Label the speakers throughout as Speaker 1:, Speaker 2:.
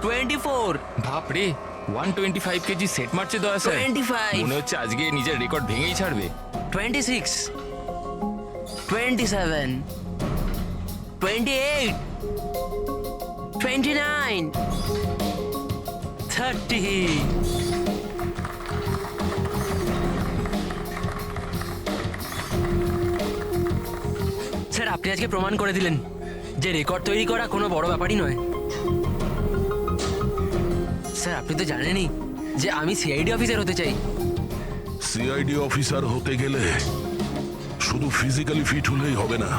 Speaker 1: 24,
Speaker 2: বাপরে 125 KG set মারছে দয়া স্যার
Speaker 1: 25,
Speaker 2: মনে হচ্ছে আজকে নিজের রেকর্ড ভেঙেই ছাড়বে
Speaker 1: 26, 27, 28, 29, 30. স্যার আপনি আজকে প্রমাণ করে দিলেন যে রেকর্ড তৈরি করা কোনো বড় ব্যাপারই নয়। স্যার আপনি তো জানেনই যে আমি সিআইডি অফিসার হতে চাই।
Speaker 3: সিআইডি অফিসার হতে গেলে শুধু ফিজিক্যালি ফিট হলেই হবে না,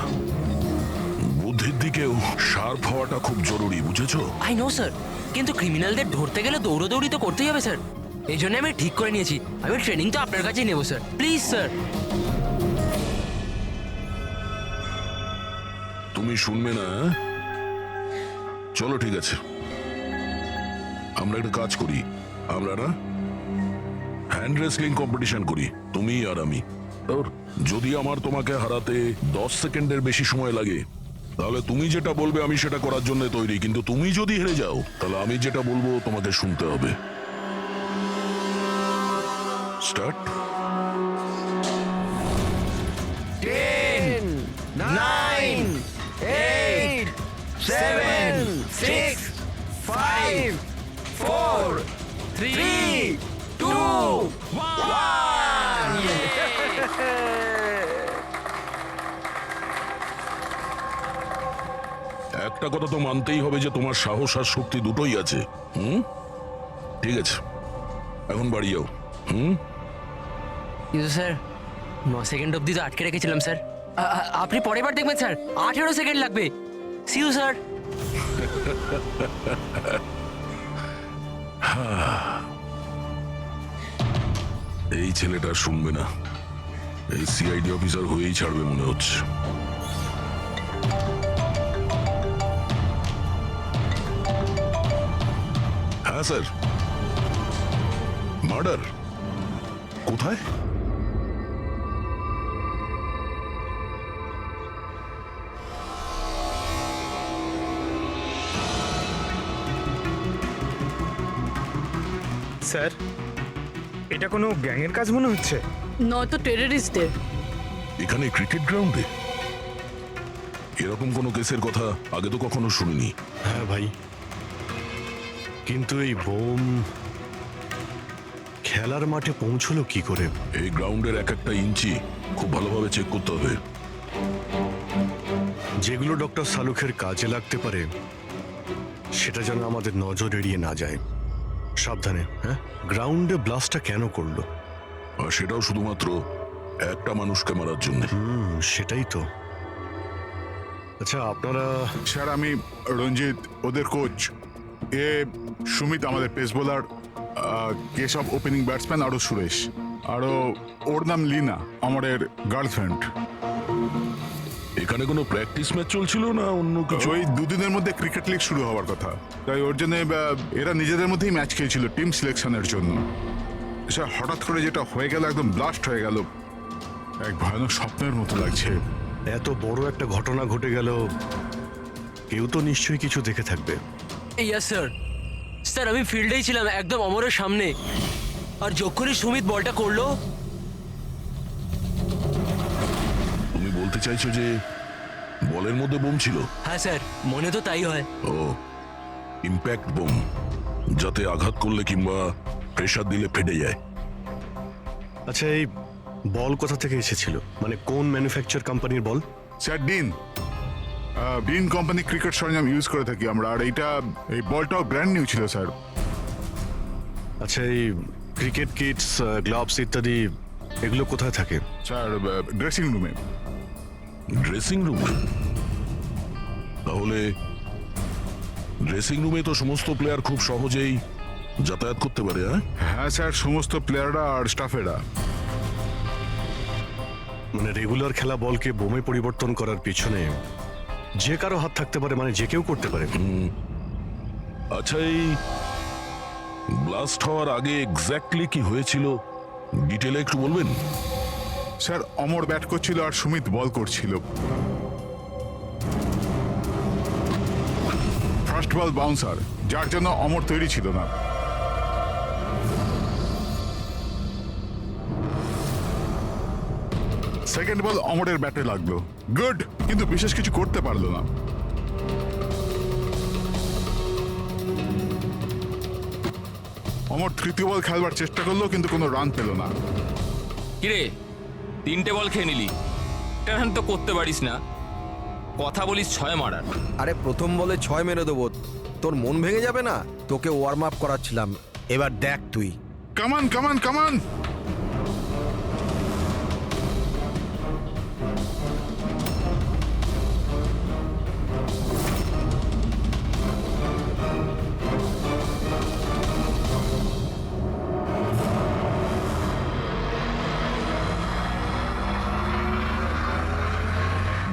Speaker 3: বুদ্ধির দিকেও শার্প হওয়াটা খুব জরুরি, বুঝেছো?
Speaker 1: আই নো স্যার, কিন্তু ক্রিমিনালদের ধরতে গেলে দৌড়দৌড়ি তো করতেই হবে স্যার। এই জন্য আমি ঠিক করে নিয়েছি আমি ট্রেনিং তো আপনার কাছেই নেবো স্যার, প্লিজ স্যার।
Speaker 3: তুমি শুনবে না? চলো ঠিক আছে, আমরা একটা কাজ করি, আমরা না হ্যান্ড রেসলিং কম্পিটিশন করি, তুমি আর আমি। আর যদি আমার তোমাকে হারাতে 10 সেকেন্ডের বেশি সময় লাগে তাহলে তুমি যেটা বলবে আমি সেটা করার জন্য তৈরি, কিন্তু তুমি যদি হেরে যাও তাহলে আমি যেটা বলবো তোমাকে শুনতে হবে। স্টার্ট।
Speaker 1: 10, 9, 8, 7, 6, 5, 4, 3, 2, 1.
Speaker 3: একটা কথা তো মানতেই হবে যে তোমার সাহস আর শক্তি দুটোই আছে। ঠিক আছে, এখন বাড়ি যাও।
Speaker 1: কিন্তু স্যার 9 সেকেন্ড অবধি তো আটকে রেখেছিলাম স্যার। আপনি পরের বার দেখবেন স্যার 18 সেকেন্ড লাগবে। See you sir.
Speaker 3: এই ছেলেটা শুনবে না, এই সিআইডি অফিসার হয়েই ছাড়বে মনে হচ্ছে। হ্যাঁ স্যার, মার্ডার কোথায়?
Speaker 4: স্যার, এটা কোনো গ্যাংয়ের কাজ মনে হচ্ছে।
Speaker 5: নয়তো টেররিস্টদের।
Speaker 3: এখানে ক্রিকেট গ্রাউন্ডে এরকম কোনো কেসের কথা আগে তো কখনো শুনিনি।
Speaker 6: হ্যাঁ ভাই, কিন্তু এই বোম খেলার মাঠে পৌঁছলো কি করে?
Speaker 3: এই গ্রাউন্ডের এক একটা ইঞ্চি খুব ভালোভাবে চেক করতে হবে।
Speaker 6: যেগুলো ডক্টর সালুখের কাজে লাগতে পারে সেটা যেন আমাদের নজর এড়িয়ে না যায়। সাবধানে। হ্যাঁ, গ্রাউন্ডে ব্লাস্টটা কেন করলো?
Speaker 3: আর সেটাও শুধুমাত্র একটা মানুষকে মারার জন্য।
Speaker 6: সেটাই তো। আচ্ছা, আপনারা?
Speaker 7: স্যার আমি রঞ্জিত, ওদের কোচ। এ সুমিত আমাদের pace bowler, Keshav opening batsman, আরও সুরেশ, আরও ওর নাম লিনা আমাদের গার্লফ্রেন্ড।
Speaker 3: এখানে কোনো প্র্যাকটিস ম্যাচ চলছিল না অন্য কিছু?
Speaker 7: ওই দুদিনের মধ্যে ক্রিকেট লিগ শুরু হওয়ার কথা, তাই ওর জন্য এরা নিজেদের মধ্যেই ম্যাচ খেলছিল টিম সিলেকশনের জন্য। স্যার হঠাৎ করে যেটা হয়ে গেল, একদম ব্লাস্ট হয়ে গেল, এক ভয়ানক স্বপ্নের মতো লাগছে।
Speaker 6: এত বড় একটা ঘটনা ঘটে গেল, কেউ তো নিশ্চয়ই কিছু দেখে থাকবে।
Speaker 1: Yes sir. স্যার আমি ফিল্ডেই ছিলাম একদম অমরের সামনে, আর যখনই সুমিত বলটা করলো।
Speaker 3: তুমি বলতে চাইছো যে বলের মধ্যে বোম ছিল?
Speaker 1: হ্যাঁ স্যার, মনে তো তাই হয়।
Speaker 3: ও, ইম্প্যাক্ট বোম, যাতে আঘাত করলে কিংবা প্রেসার দিলে ফেটে যায়।
Speaker 6: আচ্ছা, এই বল কোথা থেকে এসেছিল? মানে কোন ম্যানুফ্যাকচার কোম্পানির ball?
Speaker 7: Sir Dean, Dean company cricket সরঞ্জাম ইউজ করে থাকি আমরা, আর এই বলটাও ব্র্যান্ড নিউ ছিল স্যার।
Speaker 6: আচ্ছা, এই ক্রিকেট কিটস, গ্লাভস ইত্যাদি এগুলো কোথায় থাকে?
Speaker 7: স্যার ড্রেসিং রুমে।
Speaker 3: ড্রেসিং রুমে? তাহলে ড্রেসিং রুমে তো সমস্ত প্লেয়ার খুব সহজেই যাতায়াত করতে পারে।
Speaker 7: হ্যাঁ স্যার, সমস্ত প্লেয়াররা আর স্টাফেরা।
Speaker 6: মানে রেগুলার খেলা বলকে বোমে পরিবর্তন করার পিছনে যে কারো হাত থাকতে পারে, মানে যে কেউ করতে পারে।
Speaker 3: আচ্ছা, এই ব্লাস্ট হওয়ার আগে এক্স্যাক্টলি কি হয়েছিল ডিটেলে একটু বলবেন?
Speaker 7: স্যার অমর ব্যাট করছিল আর সুমিত বল করছিল। ফার্স্ট বল বাউন্সার, যার জন্য অমর তৈরি ছিল না। সেকেন্ড বল অমরের ব্যাটে লাগলো, গুড, কিন্তু বিশেষ কিছু করতে পারলো না। অমর তৃতীয় বল খেলবার চেষ্টা করলো, কিন্তু কোনো রান পেল না।
Speaker 2: কিরে 3টে বল খেয়ে নিলি, এটা তো করতে পারিস না, কথা বলিস 6 মারার।
Speaker 8: আরে প্রথম বলে 6 মেরে দেবো, তোর মন ভেঙে যাবে না? তোকে ওয়ার্ম আপ করাচ্ছিলাম, এবার দেখ তুই।
Speaker 7: কামান কামান কামান।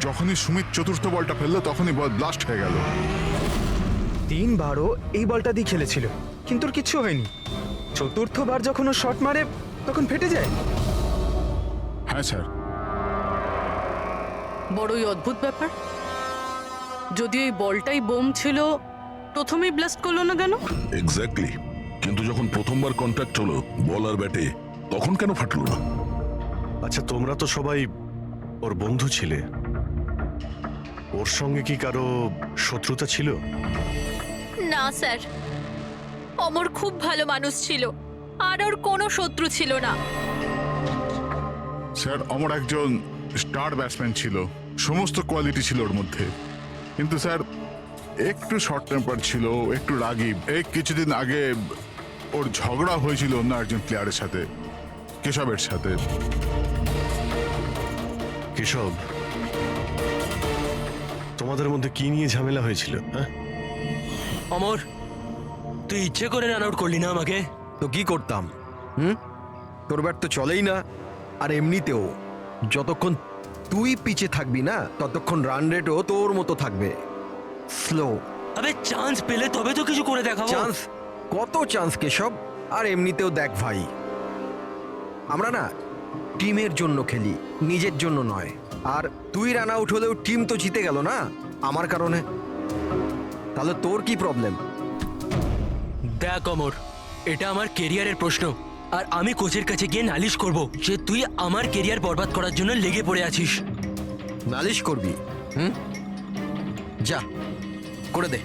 Speaker 7: যখনই সুমিত চতুর্থ বলটা ফেললো তখনই বল ব্লাস্ট হয়ে গেল।
Speaker 4: 3বারও এই বলটা দিয়ে খেলেছিল, কিন্তু ওর কিচ্ছু হয়নি। চতুর্থবার যখন ও শট মারে তখন ফেটে যায়।
Speaker 7: হ্যাঁ স্যার।
Speaker 5: বড়ই অদ্ভুত ব্যাপার। যদি এই বলটাই বোম ছিল, প্রথমেই ব্লাস্ট করলো না কেন?
Speaker 3: এক্স্যাক্টলি, কিন্তু যখন প্রথমবার কন্ট্যাক্ট হলো বল আর ব্যাটে, তখন কেন ফাটলো না?
Speaker 6: আচ্ছা, তোমরা তো সবাই ওর বন্ধু ছিলে, ওর সঙ্গে কি কারো শত্রুতা ছিল?
Speaker 9: না স্যার, অমর খুব ভালো মানুষ ছিল, আর ওর কোনো শত্রু ছিল না।
Speaker 7: স্যার, অমর একজন স্টার ব্যাটসম্যান ছিল, সমস্ত কোয়ালিটি ছিল ওর মধ্যে, কিন্তু স্যার একটু শর্ট টেম্পার ছিল, একটু রাগী। এই কিছুদিন আগে ওর ঝগড়া হয়েছিল অন্য একজন প্লেয়ারের সাথে, কেশবের সাথে।
Speaker 6: কেশব, তোমাদের মধ্যে কি নিয়ে ঝামেলা হয়েছিল? হ্যাঁ,
Speaker 1: অমর, তুই ইচ্ছে করে রান আউট করলি না আমাকে?
Speaker 8: তো কি করতাম? তোর ব্যাট তো চলেই না, আর এমনিতেও যতক্ষণ তুই পিছে থাকবি না ততক্ষণ রান রেটও তোর মতো থাকবে, স্লো।
Speaker 1: আবে চান্স পেলে তবে তো কিছু করে দেখাবো।
Speaker 8: চান্স? কত চান্স কেশব? আর এমনিতেও দেখ ভাই, আমরা না টিমের জন্য খেলি, নিজের জন্য নয়। আর তুই রান আউট হলেও টিম তো জিতে গেল না আমার কারণে, তাহলে তোর কি প্রবলেম?
Speaker 1: দেখ অমর, এটা আমার কেরিয়ারের প্রশ্ন, আর আমি কোচের কাছে গিয়ে নালিশ করব যে তুই আমার কেরিয়ার বরবাদ করার জন্য লেগে পড়ে আছিস।
Speaker 8: নালিশ করবি? যা করে দে,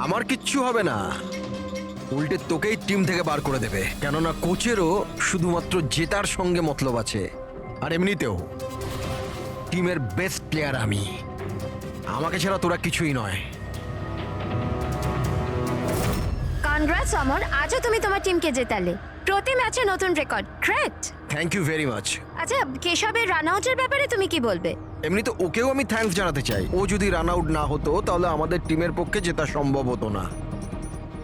Speaker 8: আমার কিচ্ছু হবে না। উল্টে তোকেই টিম থেকে বার করে দেবে, কেননা কোচেরও শুধুমাত্র জেতার সঙ্গে মতলব আছে। আর এমনিতেও টিমের বেস্ট প্লেয়ার আমি, আমাকে ছাড়া তোরা কিছুই নয়।
Speaker 10: কনগ্রাটস অমর, আজও তুমি তোমার টিমকে জেতালে। প্রতি ম্যাচে নতুন record, great.
Speaker 8: Thank you very much.
Speaker 10: আচ্ছা, কেশবের রান আউটের ব্যাপারে তুমি কি বলবে?
Speaker 8: এমনি তো ওকেও আমি থ্যাঙ্কস জানাতে চাই। ও যদি রান আউট না হতো তাহলে আমাদের টিমের পক্ষে জেতা সম্ভব হতো না।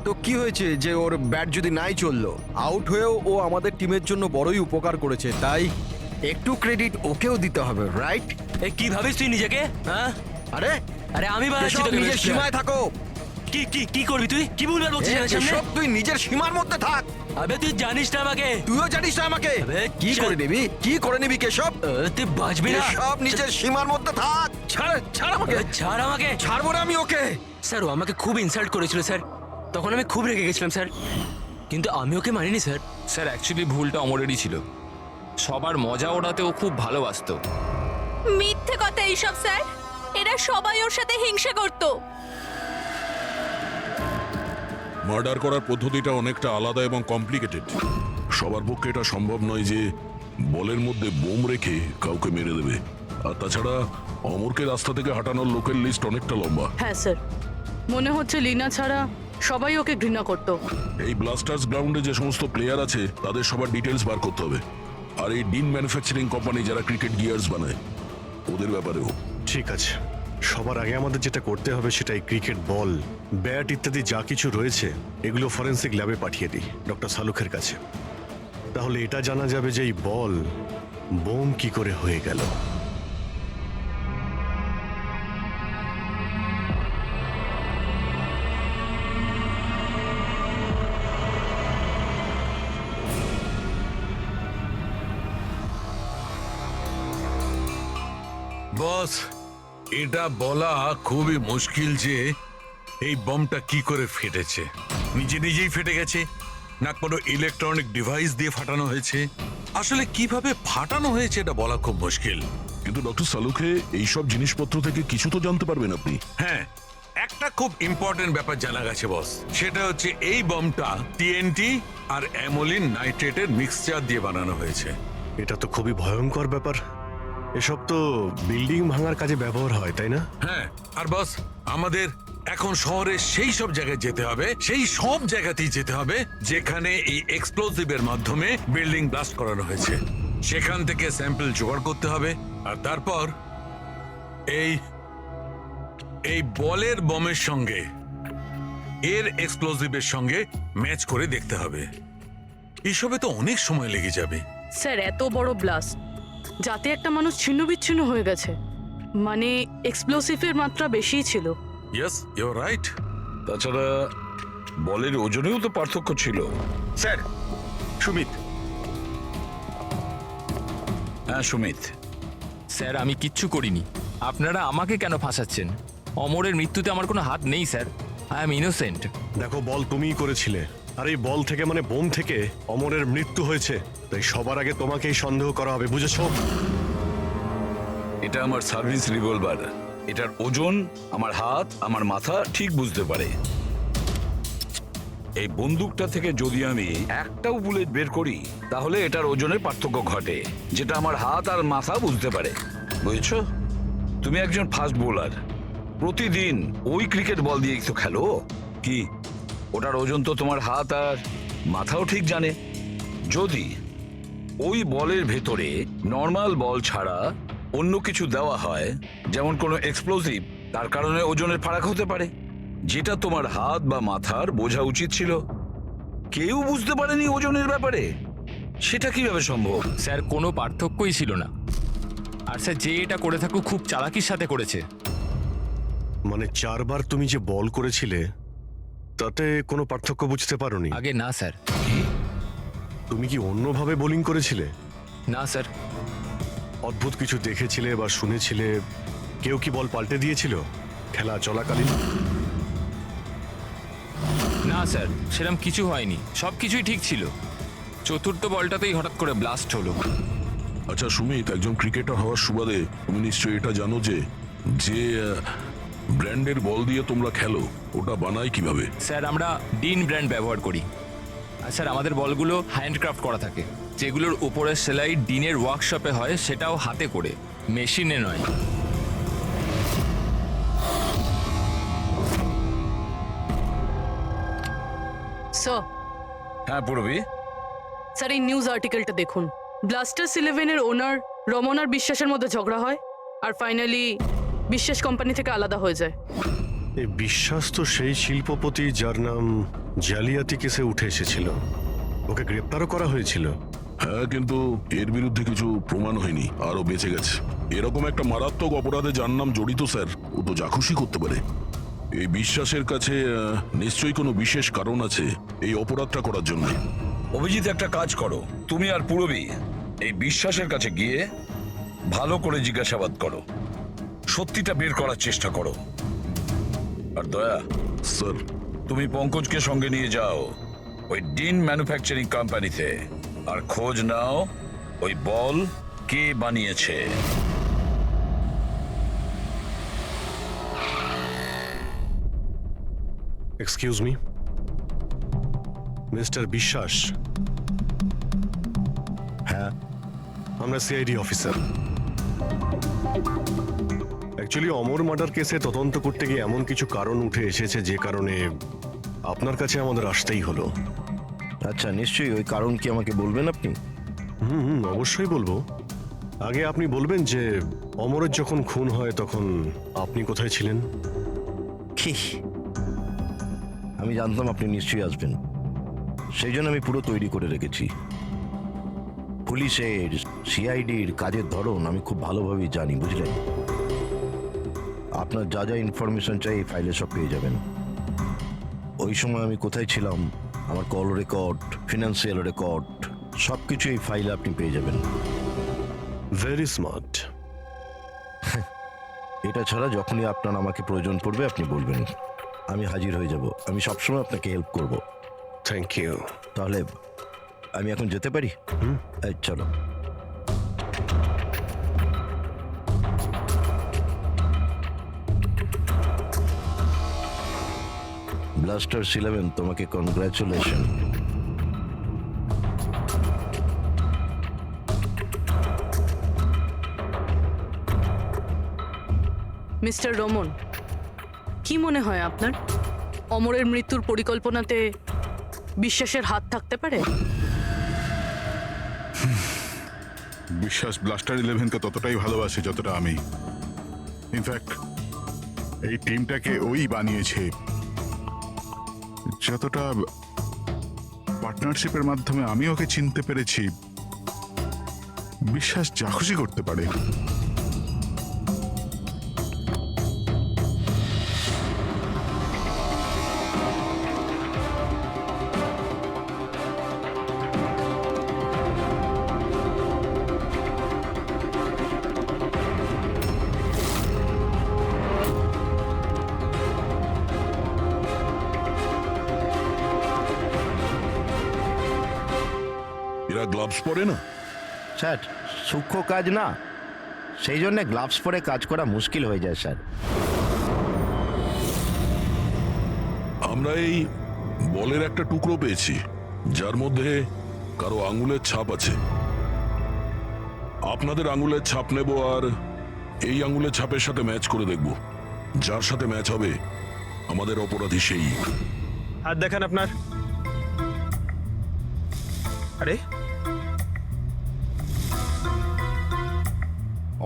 Speaker 8: তো কি হয়েছে যে ওর ব্যাট যদি নাই চললো, আউট হয়েও ও আমাদের টিমের জন্য বড়ই উপকার করেছে, তাই একটু ক্রেডিট ওকেও দিতে হবে, রাইট?
Speaker 1: এ কি ভাবিস তুই নিজেকে? হ্যাঁ,
Speaker 8: আরে
Speaker 1: আরে আমি বানাচ্ছি
Speaker 8: কেশব,
Speaker 1: তোকে
Speaker 8: নিজের
Speaker 1: best player।
Speaker 8: সীমায় থাকো।
Speaker 1: কি কি কি করবি তুই? কি বলবি বলছিস আমার সামনে?
Speaker 8: কেশব, তুই নিজের সীমার মধ্যে থাক।
Speaker 1: আবে তুই জানিস না আমাকে।
Speaker 8: তুইও জানিস না আমাকে।
Speaker 1: আবে,
Speaker 8: কি
Speaker 1: চল।
Speaker 8: করে নিবি, কি করে নিবি কেশব?
Speaker 1: তুই বাঁচবি না।
Speaker 8: কেশব, নিজের সীমার মধ্যে থাক। ছাড়, ছাড় আমাকে।
Speaker 1: ছাড় আমাকে।
Speaker 8: ছাড়বো না আমি ওকে।
Speaker 1: স্যার, ও আমাকে খুব ইনসাল্ট করেছিল স্যার, তখন আমি খুব রেগে গেছিলাম স্যার, কিন্তু আমি ওকে মানিনি স্যার।
Speaker 2: স্যার অ্যাকচুয়ালি ভুলটা অমরেরই ছিল, সবার মজা ওড়াতে ও খুব ভালোবাসতো।
Speaker 9: মিথ্যে কথা এইসব স্যার, এরা সবাই ওর সাথে হিংসা করতো।
Speaker 3: মার্ডার করার পদ্ধতিটা অনেকটা আলাদা এবং কমপ্লিকেটেড। সবার পক্ষে এটা সম্ভব নয় যে বলের মধ্যে বোম রেখে কাউকে মেরে দেবে। আর তাছাড়া অমরকে রাস্তা থেকে হাঁটানোর লোকের লিস্ট অনেকটা লম্বা।
Speaker 5: হ্যাঁ স্যার, মনে হচ্ছে লিনা ছাড়া সবাই ওকে ঘৃণা করতো।
Speaker 3: এই ব্লাস্টার্স গ্রাউন্ডে যে সমস্ত প্লেয়ার আছে তাদের সবার ডিটেলস বার করতে হবে। আর এই ডিন ম্যানুফ্যাকচারিং কোম্পানি যারা ক্রিকেট গিয়ার্স বানায়, ওদের ব্যাপারেও।
Speaker 6: ঠিক আছে, সবার আগে আমাদের যেটা করতে হবে সেটা এই ক্রিকেট বল, ব্যাট ইত্যাদি যা কিছু রয়েছে এগুলো ফরেন্সিক ল্যাবে পাঠিয়ে দিই ডক্টর সালুখের কাছে। তাহলে এটা জানা যাবে যে এই বল বোম কি করে হয়ে গেল।
Speaker 11: বস, এটা বলা খুবই মুশকিল যে এই বমটা কি করে ফেটেছে? নিজে নিজেই ফেটে গেছে, না কোনো ইলেকট্রনিক ডিভাইস দিয়ে ফাটানো হয়েছে? আসলে কিভাবে ফাটানো হয়েছে এটা বলা খুব মুশকিল।
Speaker 3: কিন্তু ডক্টর সালুখে এইসব জিনিসপত্র থেকে কিছু তো জানতে পারবেন আপনি।
Speaker 11: হ্যাঁ, একটা খুব ইম্পর্টেন্ট ব্যাপার জানা গেছে বস, সেটা হচ্ছে এই বমটা টিএনটি আর অ্যামোলিন নাইট্রেটের মিক্সচার দিয়ে বানানো হয়েছে।
Speaker 6: এটা তো খুবই ভয়ঙ্কর ব্যাপার। এসব তো বিল্ডিং ভাঙার কাজে ব্যবহার হয়, তাই না?
Speaker 11: হ্যাঁ, আর বস আমাদের এখন শহরে সেই সব জায়গায় যেতে হবে, সেই সব জায়গাতেই যেতে হবে যেখানে এই এক্সপ্লোসিভের মাধ্যমে বিল্ডিং ব্লাস্ট করানো হয়েছে। সেখান থেকে স্যাম্পল জোগাড় করতে হবে, আর তারপর এই বলের বমের সঙ্গে এর এক্সপ্লোসিভের সঙ্গে ম্যাচ করে দেখতে হবে। এইসবে তো অনেক সময় লেগে যাবে।
Speaker 5: স্যার, এত বড় ব্লাস্ট, যাতে একটা মানুষ ছিন্ন বিচ্ছিন্ন হয়ে গেছে, মানে এক্সপ্লোসিভের মাত্রা বেশিই ছিল।
Speaker 11: Yes, you are right.
Speaker 3: তাছাড়া বলের ওজনেও তো পার্থক্য ছিল।
Speaker 12: স্যার, সুমিত। হ্যাঁ সুমিত,
Speaker 2: স্যার আমি কিচ্ছু করিনি, আপনারা আমাকে কেন ফাঁসাচ্ছেন? অমরের মৃত্যুতে আমার কোনো হাত নেই স্যার, আই এম ইনোসেন্ট।
Speaker 6: দেখো, বল তুমিই করেছিলে, আর এই বল থেকে মানে বোম থেকে অমরের মৃত্যু হয়েছে, তাই সবার আগে তোমাকেই সন্দেহ করা হবে, বুঝেছো?
Speaker 12: এটা আমার সার্ভিস রিভলভার। এটার ওজন আমার হাত, আমার মাথা ঠিক বুঝতে পারে। এই বন্দুকটা থেকে যদি আমি একটাও বুলেট বের করি, তাহলে এটার ওজনের পার্থক্য ঘটে, যেটা আমার হাত আর মাথা বুঝতে পারে, বুঝেছো? তুমি একজন ফাস্ট বোলার, প্রতিদিন ওই ক্রিকেট বল দিয়ে তো খেলো, কি ওটার ওজন তো তোমার হাত আর মাথাও ঠিক জানে। যদি ওই বলের ভেতরে নর্মাল বল ছাড়া অন্য কিছু দেওয়া হয়, যেমন কোনো এক্সপ্লোসিভ, তার কারণে ওজনের ফারাক হতে পারে, যেটা তোমার হাত বা মাথার বোঝা উচিত ছিল। কেউ বুঝতে পারেনি ওজনের ব্যাপারে, সেটা কিভাবে সম্ভব?
Speaker 2: স্যার কোনো পার্থক্যই ছিল না, আর স্যার যে এটা করে থাকুক খুব চালাকির সাথে করেছে।
Speaker 6: মানে 4 বার তুমি যে বল করেছিলে, তাতে কোনো পার্থক্য বুঝতে পারোনি?
Speaker 2: আগে না স্যার।
Speaker 6: তুমি কি অন্যভাবে বোলিং করেছিলে?
Speaker 2: না স্যার।
Speaker 6: অদ্ভুত কিছু দেখেছিলে বা শুনেছিলে? কেউ কি বল পাল্টে দিয়েছিল খেলা চলাকালীন?
Speaker 2: না স্যার, সেরকম কিছু হয়নি, সব কিছুই ঠিক ছিল। চতুর্থ বলটাতেই হঠাৎ করে ব্লাস্ট হলো।
Speaker 3: আচ্ছা সুমিত, একজন ক্রিকেটার হওয়ার সুবাদে তুমি নিশ্চয়ই এটা জানো যে যে ব্র্যান্ডের বল দিয়ে তোমরা খেলো, ওটা বানায় কিভাবে?
Speaker 2: স্যার আমরা ডিন ব্র্যান্ড ব্যবহার করি, আর স্যার আমাদের বলগুলো হ্যান্ডক্রাফট করা থাকে, যেগুলোর উপরের সেলাই ডিনের ওয়ার্কশপে হয়, সেটাও হাতে করে, মেশিনে নয়।
Speaker 5: স্যার,
Speaker 12: হ্যাঁ পূরবী,
Speaker 5: স্যার এই নিউজ আর্টিকেলটা দেখুন। ব্লাস্টার্স 11-এর ওনার রমনার বিশ্বাসের মধ্যে ঝগড়া হয়, আর ফাইনালি বিশ্বাস কোম্পানি থেকে আলাদা হয়ে যায়।
Speaker 6: এই বিশ্বাস তো সেই শিল্পপতি যার নাম জালিয়াতি কেসে উঠে এসেছিল, ওকে গ্রেপ্তারও করা হয়েছিল।
Speaker 3: হ্যাঁ, কিন্তু এর বিরুদ্ধে কিছু প্রমাণ হয়নি, আরো বেঁচে গেছে। এরকম একটা মারাত্মক অপরাধে যার নাম জড়িত স্যার, ও তো যা খুশি করতে পারে। এই বিশ্বাসের কাছে নিশ্চয়ই কোনো বিশেষ কারণ আছে এই অপরাধটা করার জন্য।
Speaker 12: অভিজিৎ একটা কাজ করো, তুমি আর পূরবী এই বিশ্বাসের কাছে গিয়ে ভালো করে জিজ্ঞাসাবাদ করো, সত্যিটা বের করার চেষ্টা করো। আর দয়া
Speaker 3: স্যার,
Speaker 12: তুমি পঙ্কজকে সঙ্গে নিয়ে যাও ওই ডিন ম্যানুফ্যাকচারিং কোম্পানিতে, আর খোঁজ নাও ওই বল কে বানিয়েছে।
Speaker 6: এক্সকিউজ মি, মিস্টার বিশ্বাস।
Speaker 8: হ্যাঁ,
Speaker 6: আমরা সিআইডি অফিসার। অ্যাকচুয়ালি অমর মার্ডার কেসে তদন্ত করতে গিয়ে এমন কিছু কারণ উঠে এসেছে যে কারণে আপনার কাছে আমাদের আসতেই হলো।
Speaker 8: আচ্ছা, নিশ্চয়ই। ওই কারণ কি আমাকে বলবেন আপনি?
Speaker 6: অবশ্যই বলবো। আগে আপনি বলবেন যে অমরের যখন খুন হয় তখন আপনি কোথায় ছিলেন?
Speaker 8: কি? আমি জানতাম আপনি নিশ্চয়ই আসবেন, সেই জন্য আমি পুরো তৈরি করে রেখেছি। পুলিশের, সিআইডির কাজের ধরন আমি খুব ভালোভাবেই জানি, বুঝলেন? আপনার যা যা ইনফরমেশন চাই এই ফাইলে সব পেয়ে যাবেন। ওই সময় আমি কোথায় ছিলাম, আমার কল রেকর্ড, ফিনান্সিয়াল রেকর্ড, সব কিছু এই ফাইলে আপনি পেয়ে যাবেন।
Speaker 6: Very smart.
Speaker 8: এটা ছাড়া যখনই আপনার আমাকে প্রয়োজন পড়বে আপনি বলবেন। আমি হাজির হয়ে যাব। আমি সবসময় আপনাকে হেল্প করব।
Speaker 6: Thank you.
Speaker 8: তাহলে আমি এখন যেতে পারি? এই, চলো। ব্লাস্টার্স 11, তোমাকে কনগ্রাচুলেশন।
Speaker 5: মিস্টার রমন, কি মনে হয় আপনার অমরের মৃত্যুর পরিকল্পনাতে বিশ্বাসের হাত থাকতে পারে?
Speaker 7: বিশ্বাস ব্লাস্টার 11কে ততটাই ভালোবাসে যতটা আমি। ইনফ্যাক্ট এই টিমটাকে ওই বানিয়েছে, যতটা পার্টনারশিপের মাধ্যমে আমি ওকে চিনতে পেরেছি। বিশ্বাস যা খুশি করতে পারে।
Speaker 3: এরা গ্লাভস পরে না?
Speaker 8: স্যার, সূক্ষ্ম কাজ না, সেই জন্য গ্লাভস পরে কাজ করা মুশকিল হয়ে যায় স্যার।
Speaker 3: আমরা এই বলের একটা টুকরো পেয়েছি যার মধ্যে কারো আঙুলের ছাপ আছে। আপনাদের আঙুলের ছাপ নেব আর এই আঙুলের ছাপের সাথে ম্যাচ করে দেখব। যার সাথে ম্যাচ হবে আমাদের অপরাধী সেই।
Speaker 4: হাত দেখান আপনার। আরে,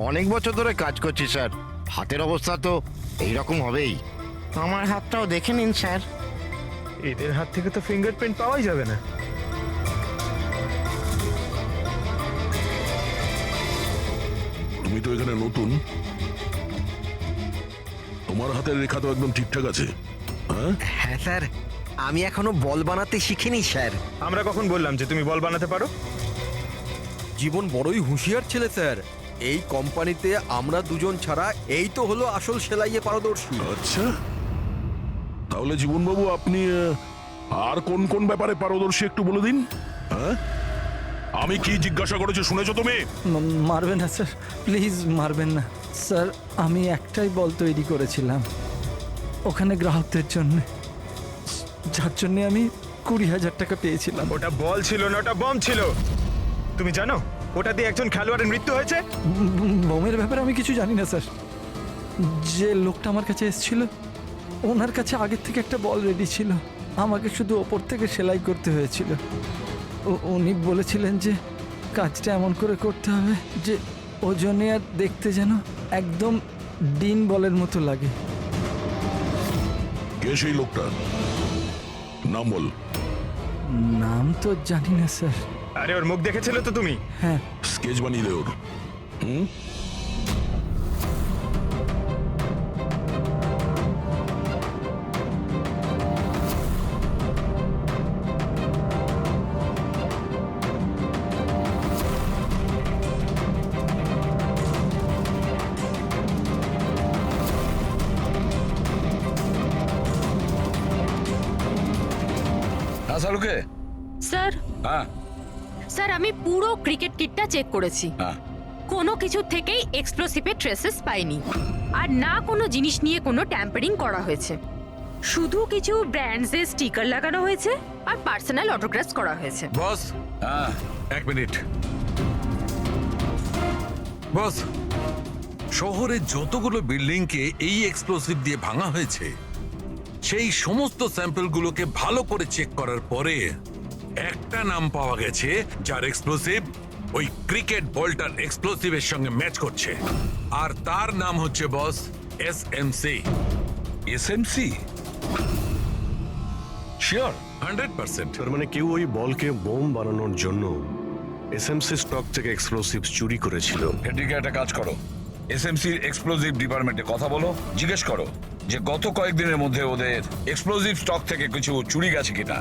Speaker 8: অনেক বছর ধরে কাজ করছি স্যার, হাতের অবস্থা তো এইরকম হবেই। আমার হাতটাও দেখে নিন স্যার।
Speaker 4: এদের হাত থেকে তো ফিঙ্গারপ্রিন্ট পাওয়াই যাবে না।
Speaker 3: তুমি তো এখানে নতুন, তোমার হাতের রেখা তো একদম ঠিকঠাক আছে। হ্যাঁ
Speaker 8: হ্যাঁ স্যার, আমি এখনো বল বানাতে শিখিনি স্যার।
Speaker 4: আমরা কখন বললাম যে তুমি বল বানাতে পারো?
Speaker 13: জীবন বড়ই হুঁশিয়ার ছেলে স্যার। এই কোম্পানিতে আমরা দুজন ছাড়া এই তো হলো আসল সেলাইয়ে পারদর্শী।
Speaker 3: আচ্ছা, তাহলে জীবনবাবু আপনি আর কোন কোন ব্যাপারে পারদর্শী একটু বলে দিন। হ্যাঁ, আমি কি জিজ্ঞাসা করেছি শুনেছো তুমি?
Speaker 14: মারবেন না স্যার, প্লিজ মারবেন না স্যার। আমি একটাই বল তৈরি করেছিলাম ওখানে গ্রাহকদের জন্য, যার জন্য আমি 20,000 টাকা পেয়েছিলাম।
Speaker 4: ওটা বল ছিল না, ওটা বম ছিল। তুমি জানো ওটা দিয়ে একজন খেলোয়াড়ের মৃত্যু হয়েছে?
Speaker 14: বোমের ব্যাপারে আমি কিছু জানি না স্যার। যে লোকটা আমার কাছে এসেছিল ওনার কাছে আগের থেকে একটা বল রেডি ছিল, আমাকে শুধু ওপর থেকে সেলাই করতে হয়েছিল। উনি বলেছিলেন যে কাজটা এমন করে করতে হবে যে ওজনে আর দেখতে যেন একদম ডিন বলের মতো লাগে।
Speaker 3: কে সেই লোকটা? নাম বল।
Speaker 14: নাম তো জানি না স্যার।
Speaker 4: আরে, ওর মুখ দেখেছিলে তো তুমি?
Speaker 14: হ্যাঁ।
Speaker 3: স্কেচ বানিয়ে দে ওর। হুম,
Speaker 12: হ্যাঁ শাহরুখে।
Speaker 9: স্যার,
Speaker 12: হ্যাঁ
Speaker 9: স্যার আমি পুরো ক্রিকেট কিটটা চেক করেছি।
Speaker 12: হ্যাঁ,
Speaker 9: কোনো কিছু থেকেই এক্সপ্লোসিভের ট্রেসেস পাইনি, আর না কোনো জিনিস নিয়ে কোনো ট্যাম্পারিং করা হয়েছে। শুধু কিছু ব্র্যান্ডসের স্টিকার লাগানো হয়েছে আর পার্সোনাল অটোগ্রাফস করা হয়েছে।
Speaker 11: বস,
Speaker 12: হ্যাঁ
Speaker 11: এক মিনিট। বস, শহরের যতগুলো বিল্ডিংকে এই এক্সপ্লোসিভ দিয়ে ভাঙা হয়েছে সেই সমস্ত স্যাম্পলগুলোকে ভালো করে চেক করার পরে একটা নাম পাওয়া গেছে যার এক্সপ্লোসিভ ওই ক্রিকেট বলটার এক্সপ্লোসিভের সঙ্গে ম্যাচ করছে, আর তার নাম হচ্ছে বস এসএমসি।
Speaker 12: এসএমসি? শিওর?
Speaker 11: 100%।
Speaker 6: তার মানে কেউ ওই বলকে বোম বানানোর জন্য এসএমসি স্টক থেকে এক্সপ্লোসিভ চুরি করেছিল।
Speaker 12: এদিকে একটা কাজ করো, এসএমসি এক্সপ্লোসিভ ডিপার্টমেন্টে কথা বলো, জিজ্ঞেস করো যে গত কয়েকদিনের মধ্যে ওদের এক্সপ্লোসিভ স্টক থেকে কিছু চুরি গেছে কিনা।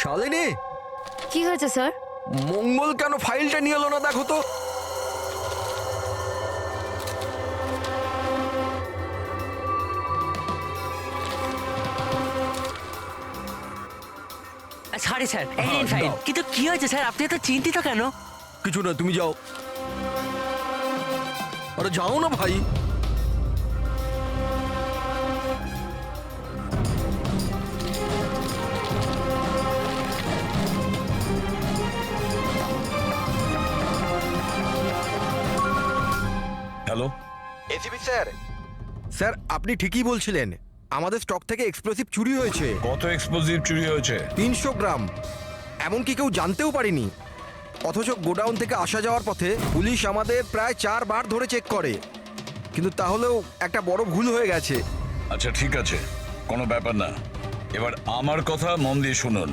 Speaker 13: শালিনী,
Speaker 10: কি হয়েছে স্যার?
Speaker 13: মঙ্গল কেন ফাইলটা নিয়ে এলো না দেখো তো।
Speaker 1: সরি স্যার এই নিন ফাইল। কিন্তু কি হয়েছে স্যার, আপনি এত চিন্তিত কেন?
Speaker 8: কিছু না, তুমি যাও। আরে যাও না ভাই।
Speaker 3: Hello,
Speaker 8: ACP sir. স্যার আপনি ঠিকই বলছিলেন, আমাদের স্টক থেকে এক্সপ্লোসিভ চুরি হয়েছে।
Speaker 12: কত এক্সপ্লোজিভ চুরি হয়েছে?
Speaker 8: 300 গ্রাম। এমনকি কেউ জানতেও পারেনি। অথচ গোডাউন থেকে আসা যাওয়ার পথে পুলিশ আমাদের প্রায় 4 বার ধরে চেক করে, কিন্তু তাহলেও একটা বড় ভুল হয়ে গেছে।
Speaker 12: আচ্ছা ঠিক আছে, কোনো ব্যাপার না। এবার আমার কথা মন দিয়ে শুনুন।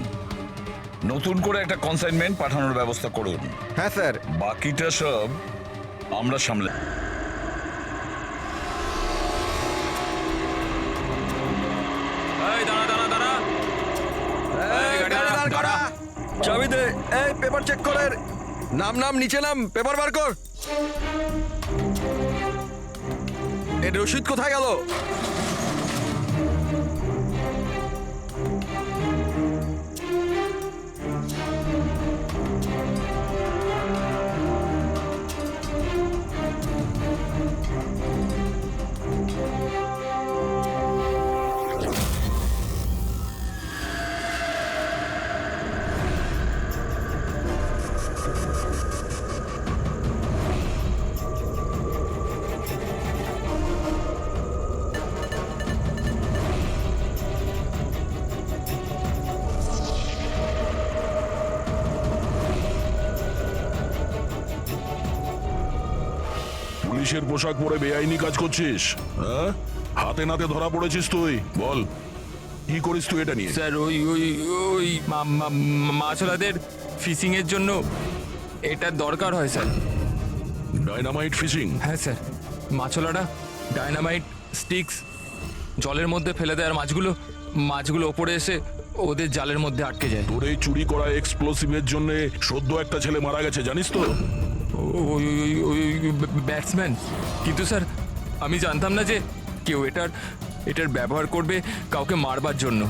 Speaker 12: নতুন করে একটা কনসাইনমেন্ট পাঠানোর ব্যবস্থা করুন।
Speaker 8: হ্যাঁ স্যার।
Speaker 12: বাকিটা সব আমরা সামলে।
Speaker 8: চাবি দে। এই পেপার চেক করে। নাম নাম নিচে নাম, পেপার বার কর। এর রসিদ কোথায় গেল?
Speaker 3: পুলিশের পোশাক পরে বেআইনি কাজ করছিস? হ্যাঁ, হাতে নাতে ধরা পড়েছিস তুই। বল কি করিস তুই এটা নিয়ে?
Speaker 2: স্যার ওই ওই ওই মাছওয়ালাদের ফিশিং এর জন্য এটা দরকার হয় স্যার।
Speaker 3: Dynamite fishing?
Speaker 2: হ্যাঁ স্যার, মাছওয়ালারা ডাইনামাইট স্টিক্স জলের মধ্যে ফেলে দেয় আর মাছগুলো ওপরে এসে ওদের জালের মধ্যে আটকে যায়।
Speaker 3: তোর এই চুরি করা এক্সপ্লোসিভের জন্য সদ্য একটা ছেলে মারা গেছে, জানিস তো?
Speaker 2: ওই ওই ওই ব্যাটসম্যান। কিন্তু স্যার আমি জানতাম না যে কেউ এটার ব্যবহার করবে কাউকে মারবার জন্য।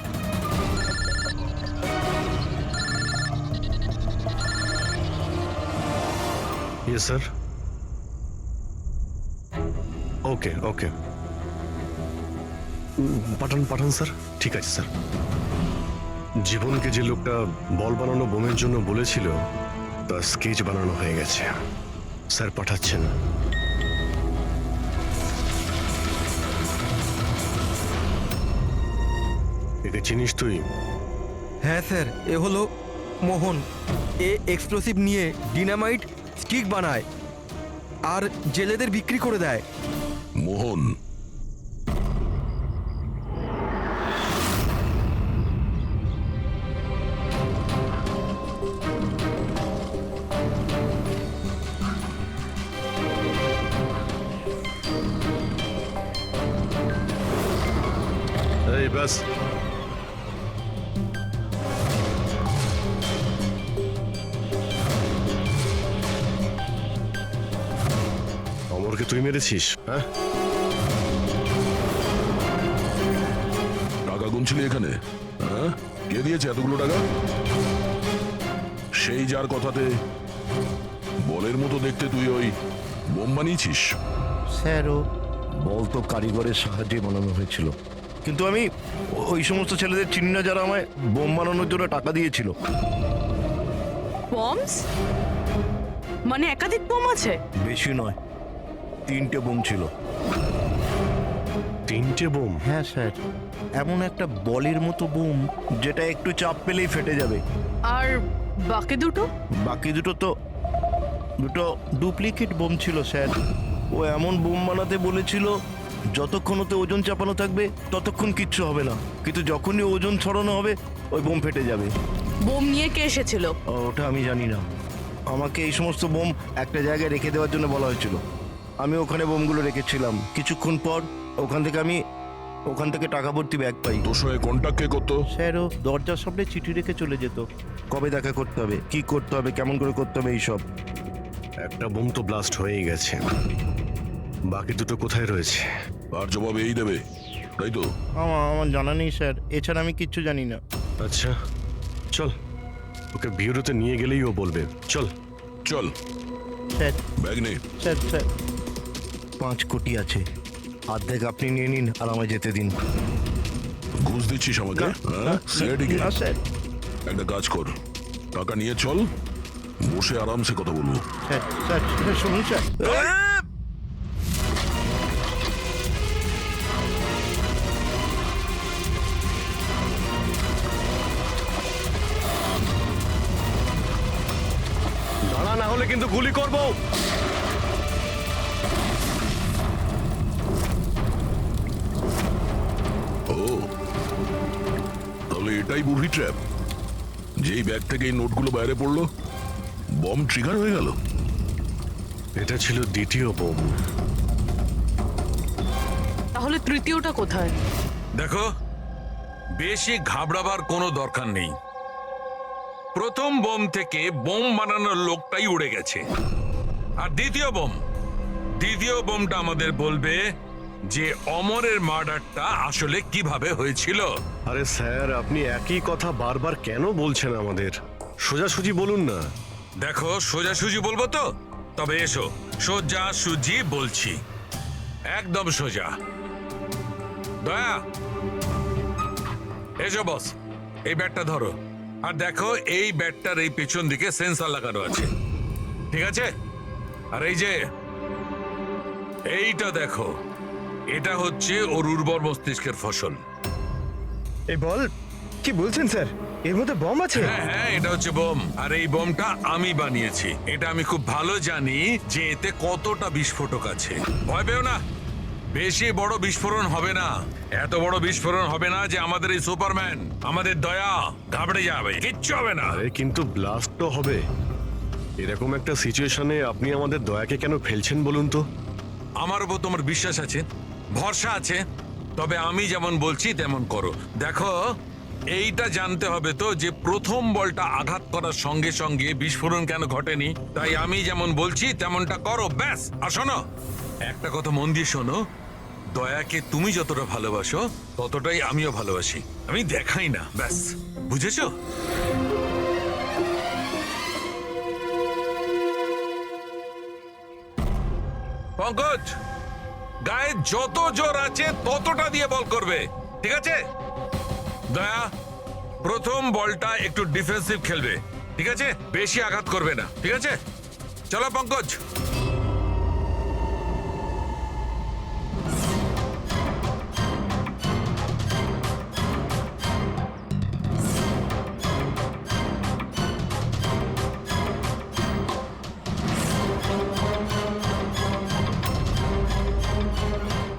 Speaker 6: Yes sir. ওকে ওকে, পাঠান স্যার। ঠিক আছে স্যার। জীবনকে যে লোকটা বল বানানো বোমের জন্য বলেছিল তার স্কেচ বানানো হয়ে গেছে। স্যার পাঠাচ্ছেন। একে চিনিস তুই?
Speaker 8: হ্যাঁ স্যার, এ হলো মোহন। এ এক্সপ্লোসিভ নিয়ে ডিনামাইট স্টিক বানায় আর জেলেদের বিক্রি করে দেয়।
Speaker 3: মোহন?
Speaker 6: এই ব্যাস। অমরকে তুই মেরেছিস? হ্যাঁ,
Speaker 3: টাকা গুনছিলি এখানে? হ্যাঁ, কে দিয়েছে এতগুলো টাকা? সেই যার কথাতে বলের মতো দেখতে তুই ওই বোম বানিয়েছিস?
Speaker 15: স্যার ও বল তো কারিগরের সাহায্যে বানানো হয়েছিল, কিন্তু আমি ওই সমস্ত ছেলেদের চিনি না যারা আমায় বোম বানানোর জন্য টাকা দিয়েছিল।
Speaker 5: বমস মানে একাধিক বোম আছে?
Speaker 15: বেশি নয়, 3টে বোম ছিল।
Speaker 6: 3টে বোম?
Speaker 15: হ্যাঁ স্যার, এমন একটা বলের মতো বোম যেটা একটু চাপ পেলেই ফেটে যাবে।
Speaker 5: আর বাকি দুটো?
Speaker 15: বাকি দুটো ডুপ্লিকেট বোম ছিল স্যার। ও এমন বোম বানাতে বলেছিল যতক্ষণ ওতে ওজন চাপানো থাকবে ততক্ষণ কিচ্ছু হবে না, কিন্তু যখনই ওজন ছড়ানো হবে ওই বোম ফেটে যাবে।
Speaker 5: বোম নিয়ে কে এসেছিল?
Speaker 15: ওটা আমি জানি না। আমাকে এই সমস্ত বোম একটা জায়গায় রেখে দেওয়ার জন্য বলা হয়েছিল। আমি ওখানে বোমগুলো রেখেছিলাম। কিছুক্ষণ পর ওখান থেকে টাকা ভর্তি ব্যাগ পাই।
Speaker 3: তোর সঙ্গে কন্ট্যাক্ট কে করতো?
Speaker 15: স্যার ও দরজার সামনে চিঠি রেখে চলে যেত। কবে দেখা করতে হবে, কি করতে হবে, কেমন করে করতে হবে, এইসব।
Speaker 6: একটা বোম তো ব্লাস্ট হয়েই গেছে, বাকি দুটো কোথায় রয়েছে?
Speaker 3: আর জবাব এই দেবে, তাই তো?
Speaker 15: আমার জানা নেই স্যার, এছাড়া আমি কিচ্ছু জানি না।
Speaker 6: আচ্ছা চল ওকে বিউরোতে নিয়ে গেলেই ও বলবে। চল
Speaker 3: চল,
Speaker 15: স্যার
Speaker 3: ব্যাগ নে।
Speaker 15: স্যার স্যার 5 কোটি আছে, অর্ধেক আপনি নিয়ে নিন আর আমায় যেতে দিন।
Speaker 3: ঘুষ দিচ্ছিস আমাকে? হ্যাঁ? এদিকে।
Speaker 15: না স্যার।
Speaker 3: একটা কাজ কর, টাকা নিয়ে চল, বসে আরামসে কথা বলবো।
Speaker 15: স্যার স্যার স্যার, শুনুন স্যার।
Speaker 6: দাঁড়া, না হলে কিন্তু গুলি করবো।
Speaker 3: ও, তাহলে এটাই বুড়ি ট্র্যাপ। যেই ব্যাগ থেকে এই নোটগুলো বাইরে পড়লো, বম ট্রিগার হয়ে গেল।
Speaker 6: এটা ছিল দ্বিতীয় বোম।
Speaker 5: তাহলে তৃতীয়টা কোথায়?
Speaker 11: দেখো, বেশি ঘাবড়াবার কোনো দরকার নেই। প্রথম বোম থেকে বোম বানানোর লোকটাই উড়ে গেছে। আর দ্বিতীয় বোমটা আমাদের বলবে যে অমরের মার্ডারটা আসলে কিভাবে হয়েছিল।
Speaker 6: আরে স্যার, আপনি একই কথা বারবার কেন বলছেন আমাদের? সোজাসুজি বলুন না।
Speaker 11: দেখো, সোজাসুজি বলবো তো, তবে এসো সোজাসুজি বলছি, একদম সোজা। দয়া, এসো বস, এই ব্যাগটা ধরো। আর দেখো, এই ব্যাগটার এই পেছন দিকে সেন্সর লাগানো আছে, ঠিক আছে? আর এই যে এইটা দেখো, এটা হচ্ছে ওর উর্বর মস্তিষ্কের ফসল।
Speaker 4: এই বল, কি বলছেন স্যার? এর মধ্যে বম আছে?
Speaker 11: হ্যাঁ হ্যাঁ, এটা হচ্ছে বোম। আর এই বোমটা আমি বানিয়েছি। এটা আমি খুব ভালো জানি যে এতে কতটা বিস্ফোরক আছে। ভয় পেও না, বেশি বড় বিস্ফোরণ হবে না। এত বড় বিস্ফোরণ হবে না যে আমাদের এই সুপারম্যান, আমাদের দয়া ঘাবড়ে যাবে। কিচ্ছু হবে না।
Speaker 6: আরে কিন্তু ব্লাস্ট তো হবে। এরকম একটা সিচুয়েশনে আপনি আমাদের দয়াকে কেন ফেলছেন বলুন তো?
Speaker 11: আমার উপর তোমার বিশ্বাস আছে, ভরসা আছে, তবে আমি যেমন বলছি তেমন করো। দেখো, এইটা জানতে হবে তো যে প্রথম বলটা আঘাত করার সঙ্গে সঙ্গে বিস্ফোরণ কেন ঘটেনি। তাই আমি যেমন বলছি তেমনটা করো, ব্যাস। আর শোনো, একটা কথা মন দিয়ে শোনো, দয়াকে তুমি যতটা ভালোবাসো ততটাই আমিও ভালোবাসি। আমি দেখাই না, ব্যাস। বুঝেছো? পঙ্কজ, গায়ে যত জোর আছে ততটা দিয়ে বল করবে, ঠিক আছে? দয়া, প্রথম বলটা একটু ডিফেন্সিভ খেলবে, ঠিক আছে? বেশি আঘাত করবে না, ঠিক আছে? চলো পঙ্কজ।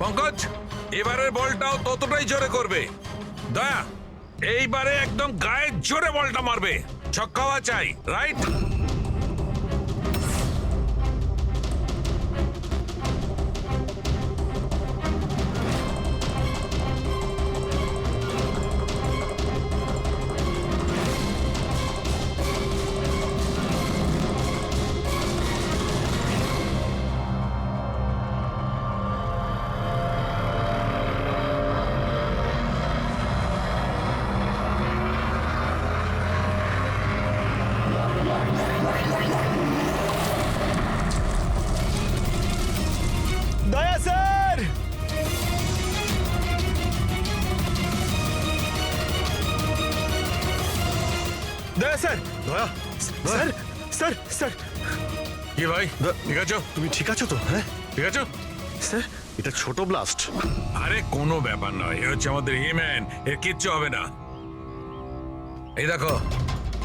Speaker 11: পঙ্কজ, এবারের বলটাও ততটাই জোরে করবে। দয়া, এইবারে একদম গায়ে জোরে বলটা মারবে। ছক্কা হওয়া চাই, রাইট?
Speaker 4: দয়া স্যার! দয়া স্যার!
Speaker 6: দয়া,
Speaker 4: স্যার স্যার স্যার!
Speaker 11: কি ভাই, ঠিক আছো?
Speaker 6: তুমি ঠিক আছো তো? হ্যাঁ
Speaker 11: ঠিক আছো?
Speaker 4: স্যার,
Speaker 6: এটা ছোট ব্লাস্ট।
Speaker 11: আরে কোনো ব্যাপার নয়, এ হচ্ছে আমাদের হিম্যান, এর কিচ্ছু হবে না। এই দেখো,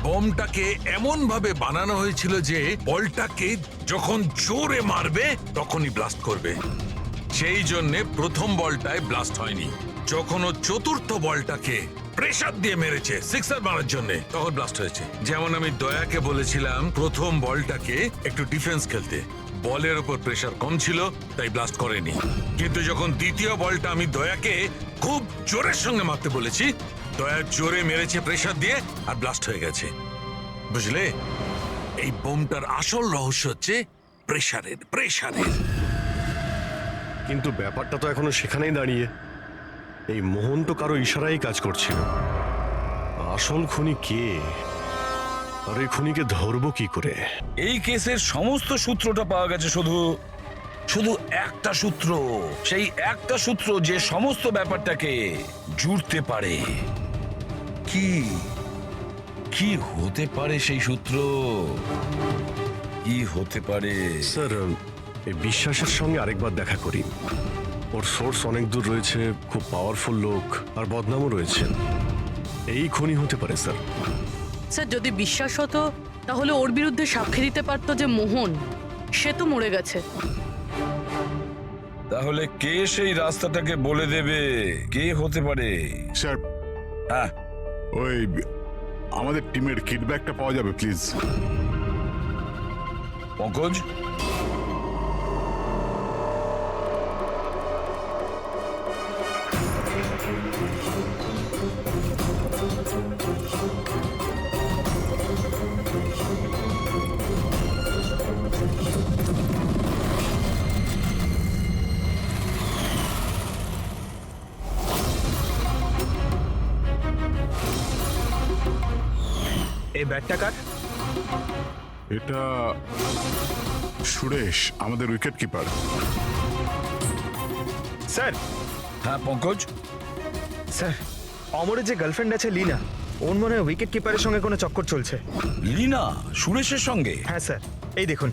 Speaker 11: বোমটাকে এমন ভাবে বানানো হয়েছিল যে বলটাকে যখন জোরে মারবে তখনই ব্লাস্ট করবে। সেই জন্য প্রথম বলটায় ব্লাস্ট হয়নি। যখন ও চতুর্থ বলটাকে প্রেসার দিয়ে মেরেছে সিক্সার মারার জন্য, তখন ব্লাস্ট হয়েছে। যেমন আমি দয়াকে বলেছিলাম প্রথম বলটাকে একটু ডিফেন্স খেলতে, বলের উপর প্রেসার কম ছিল তাই ব্লাস্ট করেনি। কিন্তু যখন দ্বিতীয় বলটা আমি দয়াকে খুব জোরের সঙ্গে মারতে বলেছি, দয়া জোরে মেরেছে প্রেসার দিয়ে আর ব্লাস্ট হয়ে গেছে। বুঝলে, এই বোমটার আসল রহস্য হচ্ছে প্রেসারের।
Speaker 6: কিন্তু ব্যাপারটা তো এখনো সেখানেই দাঁড়িয়ে। এই মোহন তো কারো ইশারায় কাজ করছিল। আসল খুনি কে? আর এই খুনিকে ধরবো কি করে?
Speaker 12: এই কেসের সমস্ত সূত্রটা পাওয়া গেছে, শুধু শুধু একটা সূত্র, সেই একটা সূত্র যে সমস্ত ব্যাপারটাকে জুড়তে পারে। কি কি হতে পারে সেই সূত্র? কি হতে পারে?
Speaker 6: স্যার, এই বিশ্বাসের সঙ্গে আরেকবার দেখা করি। ওর সোর্স অনেক দূর রয়েছে, খুব পাওয়ারফুল লোক, আর বদনামও রয়েছে। এই খুনি হতে পারে স্যার।
Speaker 5: স্যার যদি বিশ্বাস হতো তাহলে ওর বিরুদ্ধে সাক্ষী দিতে পারতো যে মোহন, সে তো মরে গেছে।
Speaker 12: তাহলে কে সেই রাস্তাটাকে বলে দেবে? কে হতে পারে?
Speaker 7: স্যার,
Speaker 12: হ্যাঁ,
Speaker 7: ওই আমাদের টিমের কিডব্যাকটা পাওয়া যাবে প্লিজ?
Speaker 12: পঙ্কজ,
Speaker 4: এই ব্যাটটা কার?
Speaker 7: এটা সুরেশ, আমাদের উইকেট কিপার।
Speaker 4: স্যার।
Speaker 12: হ্যাঁ পঙ্কজ।
Speaker 4: স্যার, অমরের যে গার্লফ্রেন্ড আছে লীনা, ওর মনে হয় উইকেট কিপারের সঙ্গে কোনো চক্কর চলছে।
Speaker 12: লীনা সুরেশের সঙ্গে?
Speaker 4: হ্যাঁ স্যার, এই দেখুন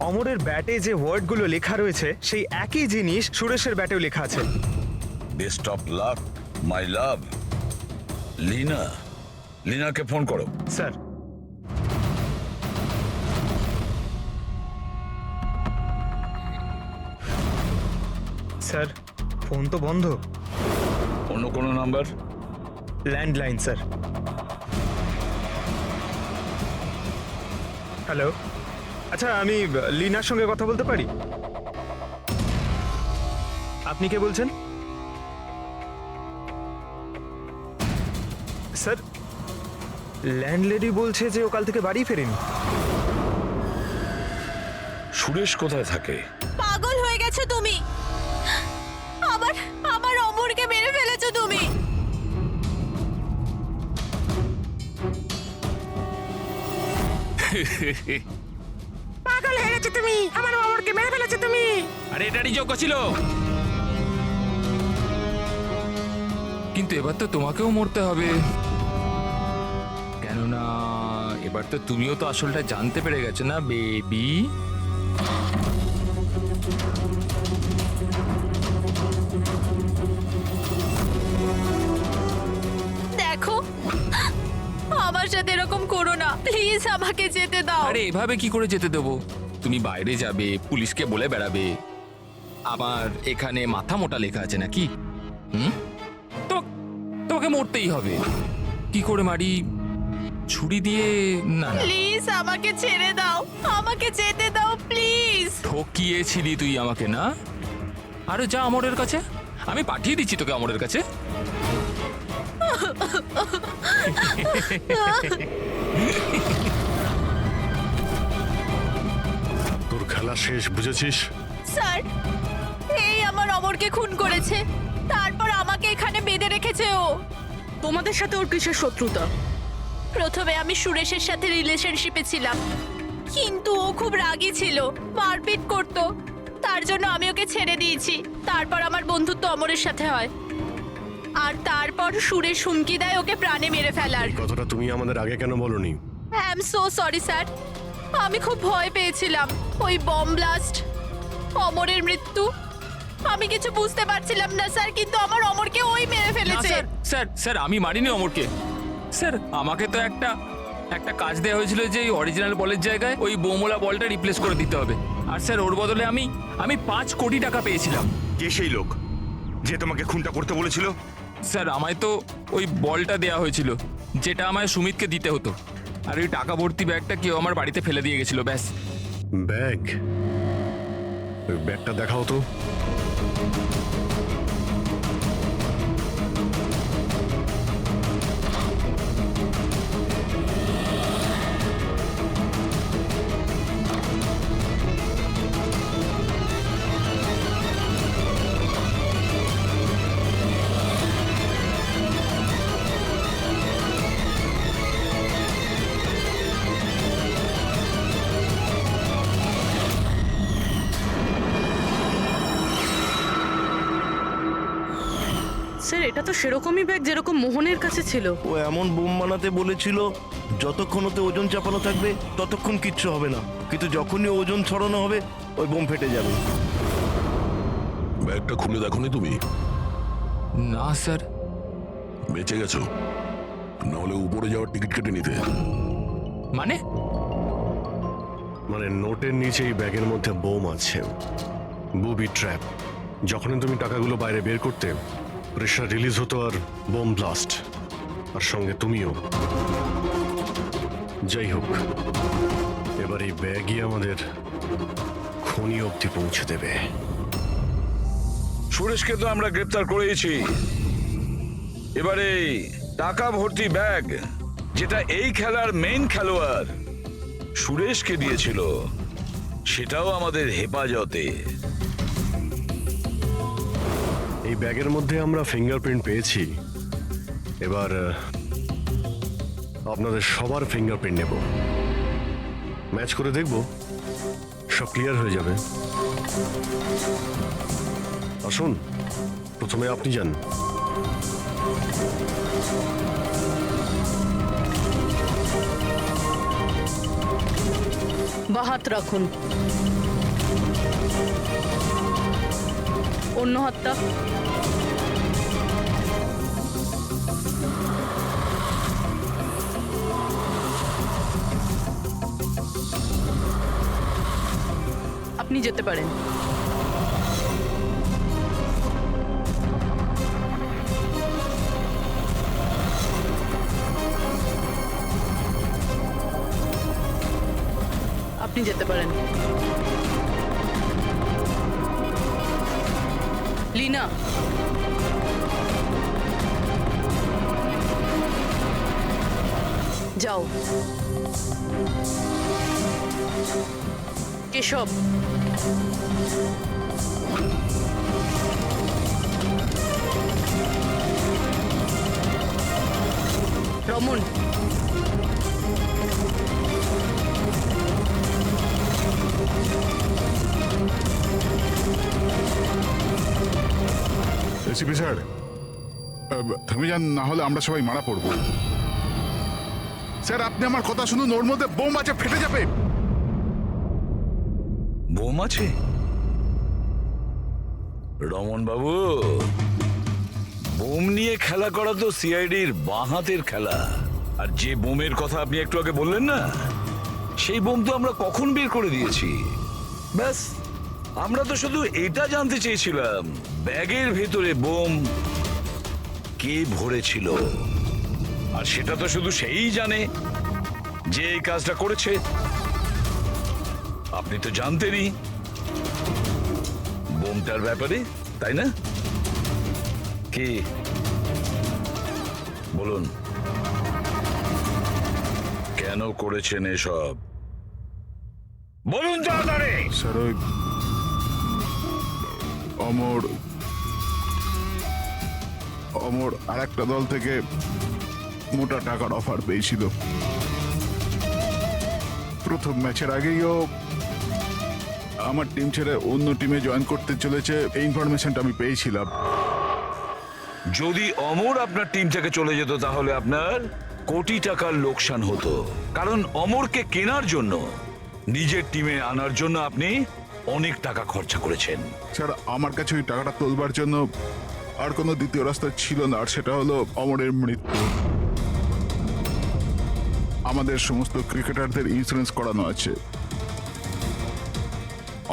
Speaker 4: অমরের ব্যাটে যে ওয়ার্ডগুলো লেখা রয়েছে সেই একই জিনিস সুরেশের ব্যাটেও লেখা আছে।
Speaker 12: Best of luck my love. Leena, লীনাকে ফোন করো।
Speaker 4: স্যার। স্যার, ফোন তো বন্ধ।
Speaker 12: অন্য কোনো নাম্বার?
Speaker 4: Landline sir. হ্যালো, আচ্ছা আমি লীনার সঙ্গে কথা বলতে পারি? আপনি কে বলছেন? স্যার, ল্যান্ডলেডি বলছে যে ও কাল থেকে বাড়ি ফেরেনি।
Speaker 12: সুরেশ কোথায় থাকে?
Speaker 9: পাগল হয়ে গেছো তুমি। আমার আমার অমরকে মেরে ফেলেছো তুমি।
Speaker 16: পাগল হয়ে গেছো তুমি, আমার অমরকে মেরে ফেলেছো তুমি।
Speaker 2: আরে এটারই যোগ্য ছিল, কিন্তু এবার তো তোমাকেও মরতে হবে, কেননা এবার তো তুমিও তো আসলটা জানতে পেরে গেছো না বেবি।
Speaker 9: দেখো, আমার সাথে এরকম করো না প্লিজ, আমাকে যেতে দাও।
Speaker 2: আরে এভাবে কি করে যেতে দেবো? তুমি বাইরে যাবে, পুলিশকে বলে বেড়াবে আমার এখানে মাথা মোটা লেখা আছে নাকি? তো তোমাকে মরতেই হবে। কি করে মারি? ছুরি দিয়ে? না না,
Speaker 9: প্লিজ আমাকে ছেড়ে দাও, আমাকে যেতে দাও প্লিজ।
Speaker 2: ঠকিয়েছিলি তুই আমাকে না? আরে যা অমরের কাছে, আমি পাঠিয়ে দিচ্ছি তোকে অমরের কাছে।
Speaker 6: তোর খেলা শেষ, বুঝেছিস?
Speaker 9: স্যার, এই আমার অমরকে খুন করেছে, তারপর আমাকে এখানে বেঁধে রেখেছে ও।
Speaker 5: তোমাদের সাথে ওর কিসের শত্রুতা?
Speaker 9: প্রথমে আমি সুরেশের সাথে রিলেশনশিপে ছিলাম, কিন্তু ও খুব রাগী ছিল, মারপিট করত, তার জন্য আমি ওকে ছেড়ে দিয়েছি। তারপর আমার বন্ধুত্ব অমরের সাথে হয়, আর তারপর সুরেশ হুমকি দেয় ওকে প্রাণে মেরে ফেলার।
Speaker 6: এই কথাটা তুমি আমাদের আগে কেন বলনি?
Speaker 9: I am so sorry sir, আমি খুব ভয় পেয়েছিলাম। ওই বম ব্লাস্ট, অমরের মৃত্যু, আমি কিছু বুঝতে পারছিলাম না স্যার, কিন্তু আমার অমরকে ওই মেরে ফেলেছে।
Speaker 2: স্যার স্যার, আমি মারিনি অমরকে। স্যার, আমাকে তো একটা কাজ দেওয়া হয়েছিল যে অরিজিনাল বলের জায়গায় ওই বোমোলা বলটা রিপ্লেস করে দিতে হবে, আর স্যার ওর বদলে আমি 5 কোটি টাকা পেয়েছিলাম।
Speaker 17: কে সেই লোক যে তোমাকে খুনটা করতে বলেছিল?
Speaker 2: স্যার, আমায় তো ওই বলটা দেওয়া হয়েছিল যেটা আমায় সুমিতকে দিতে হতো, আর ওই টাকা ভর্তি ব্যাগটা কেউ আমার বাড়িতে ফেলে দিয়ে গেছিল, ব্যাস।
Speaker 6: ব্যাগ? ওই ব্যাগটা দেখাও তো।
Speaker 5: স্যার এটা তো সেরকমই ব্যাগ যেরকম মোহনের কাছে ছিল।
Speaker 15: ও এমন বোম বানাতে বলেছিল যতক্ষণ ওতে ওজন চাপানো থাকবে ততক্ষণ কিচ্ছু হবে না, কিন্তু যখনই ওজন ছড়ানো হবে ওই বোম ফেটে যাবে।
Speaker 3: ব্যাগটা খুলে দেখোনি তুমি?
Speaker 2: না স্যার।
Speaker 3: বেঁচে গেছো, নাহলে উপরে যাওয়ার টিকিট কেটে নিতে।
Speaker 2: মানে
Speaker 6: মানে নোটের নিচে এই ব্যাগের মধ্যে বোম আছে, বুবি ট্র্যাপ। যখনই তুমি টাকাগুলো বাইরে বের করতে, প্রেশার রিলিজ হতো আর বোম ব্লাস্ট, আর সঙ্গে তুমিও। যাই হোক, এবার এই ব্যাগই আমাদের খনি অবধি পৌঁছে দেবে।
Speaker 12: সুরেশকে তো আমরা গ্রেপ্তার করেছি, এবারে টাকা ভর্তি ব্যাগ যেটা এই খেলার মেইন খেলোয়াড় সুরেশকে দিয়েছিল সেটাও আমাদের হেফাজতে।
Speaker 6: এই ব্যাগের মধ্যে আমরা ফিঙ্গারপ্রিন্ট পেয়েছি, এবার আপনাদের সবার ফিঙ্গারপ্রিন্ট নেব, ম্যাচ করে দেখব, সব ক্লিয়ার হয়ে যাবে। আসুন, প্রথমে আপনি যান।
Speaker 5: বা হাত রাখুন, অন্য হাতটা। আপনি যেতে পারেন। আপনি যেতে পারেন। লীনা, যাও। কেশব, রমন,
Speaker 7: এসিপি স্যার, থেমে যান, না হলে আমরা সবাই মারা পড়ব। স্যার আপনি আমার কথা শুনুন, ওর মধ্যে বোম আছে, ফেটে যাবে।
Speaker 12: বোম আছে? রমন বাবু, বোম নিয়ে খেলা করা তো সিআইডির বাঁ হাতের খেলা। আর যে বোমের কথা আপনি একটু আগে বললেন না, সেই বোম তো আমরা কখন বের করে দিয়েছি। ব্যাস, আমরা তো শুধু এটা জানতে চেয়েছিলাম ব্যাগের ভেতরে বোম কে ভরেছিল, আর সেটা তো শুধু সেই জানে যে এই কাজটা করেছে। আপনি তো জানতেনই বোমটার ব্যাপারে, তাই না? কি বলুন, কেন করেছেন এসব? বলুন তাড়াতাড়ি।
Speaker 7: স্যার ওই অমর আর একটা দল থেকে মোটা টাকার অফার পেয়েছিল। প্রথম ম্যাচের আগেই ও আমার টিম ছেড়ে অন্য টিমে জয়েন করতে চলেছে, এই ইনফরমেশনটা আমি পেয়েছিলাম।
Speaker 12: যদি অমর আপনার টিম থেকে চলে যেত তাহলে আপনার কোটি টাকার লোকসান হতো, কারণ অমরকে কেনার জন্য, নিজের টিমে আনার জন্য আপনি অনেক টাকা খরচা করেছেন।
Speaker 7: স্যার আমার কাছে ওই টাকাটা তোলবার জন্য আর কোনো দ্বিতীয় রাস্তা ছিল না, আর সেটা হলো অমরের মৃত্যু। আমাদের সমস্ত ক্রিকেটারদের ইন্স্যুরেন্স করানো আছে।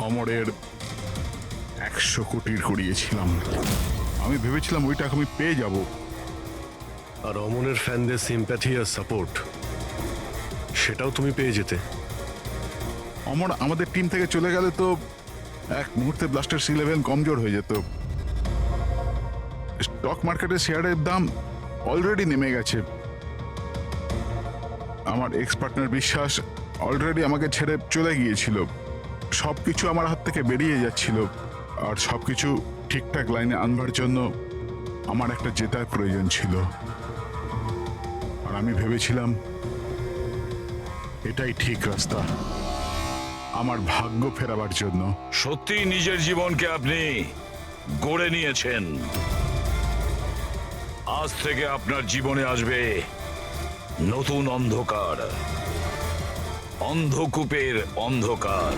Speaker 7: অমরের 100 কোটির করিয়েছিলাম, আমি ভেবেছিলাম ওই টাকা আমি পেয়ে যাব।
Speaker 6: আর অমনের ফ্যানদের সিম্প্যাথি আর সাপোর্ট, সেটাও তুমি পেয়ে যেতে।
Speaker 7: অমর আমাদের টিম থেকে চলে গেলে তো এক মুহূর্তে ব্লাস্টার্স 11 কমজোর হয়ে যেত। স্টক মার্কেটে শেয়ারের দাম অলরেডি নেমে গেছে। আমার এক্স পার্টনার বিশ্বাস অলরেডি আমাকে ছেড়ে চলে গিয়েছিল। সবকিছু আমার হাত থেকে বেরিয়ে যাচ্ছিল, আর সবকিছু ঠিকঠাক লাইনে আনবার জন্য আমার একটা জেতার প্রয়োজন ছিল। আর আমি ভেবেছিলাম এটাই ঠিক রাস্তা আমার ভাগ্য ফেরাবার জন্য।
Speaker 12: সত্যি নিজের জীবনকে আপনি গড়ে নিয়েছেন। আজ থেকে আপনার জীবনে আসবে নতুন অন্ধকার, অন্ধকূপের অন্ধকার।